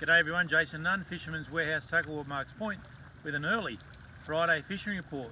G'day everyone, Jason Nunn, Fisherman's Warehouse Tackle at Marks Point with an early Friday fishing report.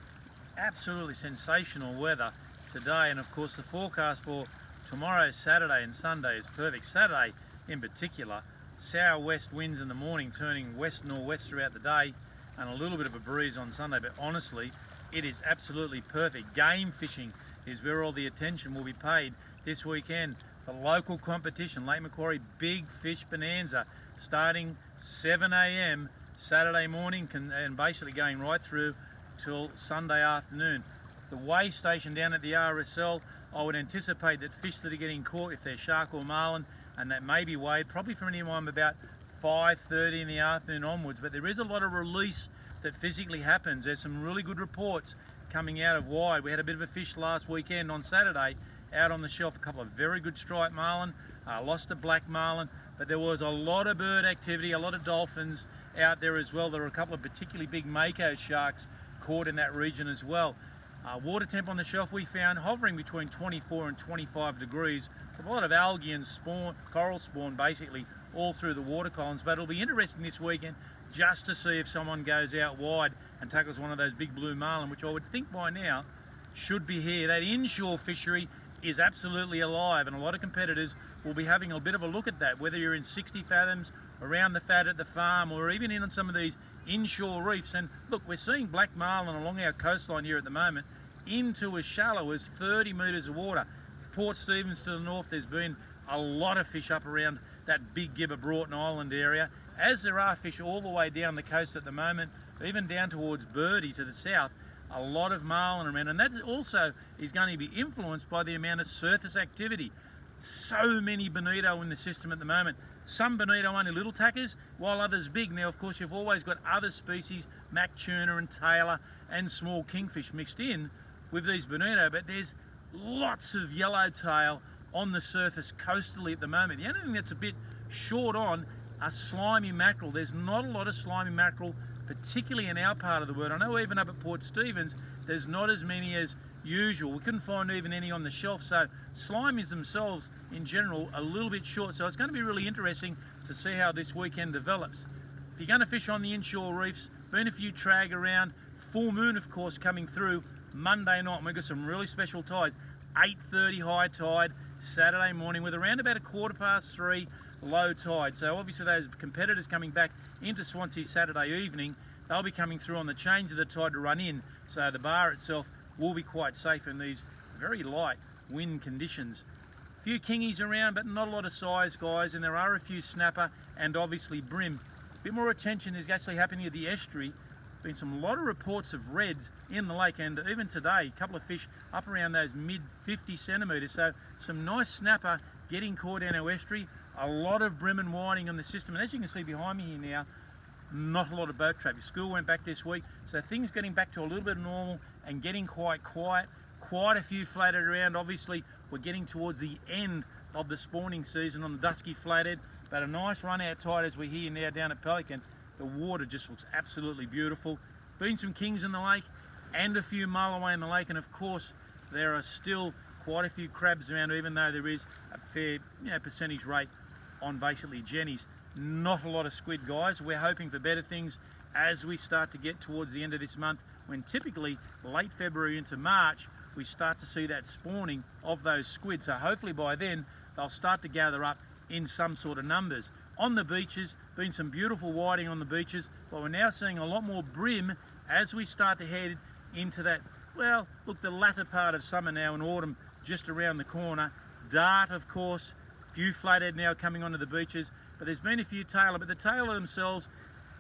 Absolutely sensational weather today, and of course the forecast for tomorrow, Saturday and Sunday is perfect. Saturday in particular, southwest winds in the morning turning west-northwest throughout the day and a little bit of a breeze on Sunday, but honestly it is absolutely perfect. Game fishing is where all the attention will be paid this weekend. The local competition, Lake Macquarie Big Fish Bonanza, starting 7 a.m. Saturday morning and basically going right through till Sunday afternoon. The weigh station down at the RSL, I would anticipate that fish that are getting caught, if they're shark or marlin, and that may be weighed probably from anyone about 5:30 in the afternoon onwards, but there is a lot of release that physically happens. There's some really good reports coming out of wide. We had a bit of a fish last weekend on Saturday out on the shelf, a couple of very good striped marlin, lost a black marlin, but there was a lot of bird activity, a lot of dolphins out there as well. There were a couple of particularly big mako sharks caught in that region as well. Water temp on the shelf we found hovering between 24 and 25 degrees with a lot of algae and spawn, coral spawn basically all through the water columns. But it'll be interesting this weekend just to see if someone goes out wide and tackles one of those big blue marlin, which I would think by now should be here. That inshore fishery is absolutely alive, and a lot of competitors will be having a bit of a look at that, whether you're in 60 fathoms, around the fat at the farm, or even in on some of these inshore reefs. And look, we're seeing black marlin along our coastline here at the moment into as shallow as 30 metres of water. Port Stephens to the north, there's been a lot of fish up around that Big Gibber Broughton Island area, as there are fish all the way down the coast at the moment, even down towards Birdie to the south. A lot of marlin around, and that also is going to be influenced by the amount of surface activity. So many bonito in the system at the moment. Some bonito only little tackers, while others big. Now, of course, you've always got other species, mac tuna and tailor and small kingfish mixed in with these bonito, but there's lots of yellowtail on the surface coastally at the moment. The only thing that's a bit short on are slimy mackerel. There's not a lot of slimy mackerel, particularly in our part of the world. I know even up at Port Stephens, there's not as many as usual. We couldn't find even any on the shelf, so slimies themselves in general a little bit short. So it's going to be really interesting to see how this weekend develops. If you're going to fish on the inshore reefs, been a few trag around. Full moon, of course, coming through Monday night. We've got some really special tides. 8:30 high tide Saturday morning with around about 3:15 low tide. So obviously those competitors coming back into Swansea Saturday evening, they'll be coming through on the change of the tide to run in. So the bar itself will be quite safe in these very light wind conditions. A few kingies around, but not a lot of size, guys, and there are a few snapper and obviously brim. A bit more attention is actually happening at the estuary. Been a lot of reports of reds in the lake, and even today a couple of fish up around those mid 50 centimetres. So some nice snapper getting caught in our estuary. A lot of brim and whiting on the system, and as you can see behind me here now, not a lot of boat traffic. School went back this week, so things getting back to a little bit of normal and getting quite quiet. Quite a few flathead around. Obviously we're getting towards the end of the spawning season on the dusky flathead, but a nice run out tide as we're here now down at Pelican. The water just looks absolutely beautiful. Been some kings in the lake and a few mulloway in the lake, and of course there are still quite a few crabs around, even though there is a fair percentage rate on basically jennies. Not a lot of squid, guys. We're hoping for better things as we start to get towards the end of this month, when typically late February into March we start to see that spawning of those squid. So hopefully by then they'll start to gather up in some sort of numbers. On the beaches, been some beautiful whiting on the beaches, but we're now seeing a lot more brim as we start to head into that, well, look, the latter part of summer now, and autumn just around the corner. Dart, of course, a few flathead now coming onto the beaches, but there's been a few tailor, but the tailor themselves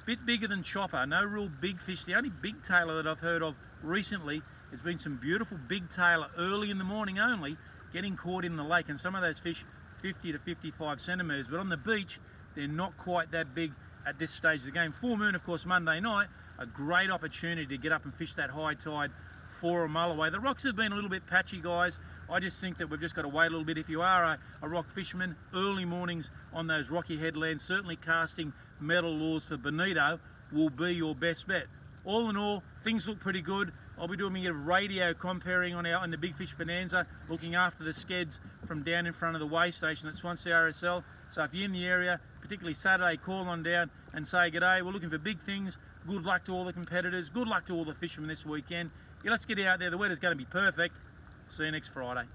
a bit bigger than chopper. No real big fish. The only big tailor that I've heard of recently has been some beautiful big tailor early in the morning only getting caught in the lake, and some of those fish 50 to 55 centimetres, but on the beach they're not quite that big at this stage of the game. Full moon, of course, Monday night, a great opportunity to get up and fish that high tide for a mulloway. The rocks have been a little bit patchy, guys. I just think that we've just got to wait a little bit. If you are a rock fisherman, early mornings on those rocky headlands, certainly casting metal lures for bonito will be your best bet. All in all, things look pretty good. I'll be doing a bit of radio comparing on the Big Fish Bonanza, looking after the skeds from down in front of the weigh station at Swansea RSL. So if you're in the area, particularly Saturday, call on down and say g'day. We're looking for big things. Good luck to all the competitors. Good luck to all the fishermen this weekend. Yeah, let's get out there. The weather's going to be perfect. See you next Friday.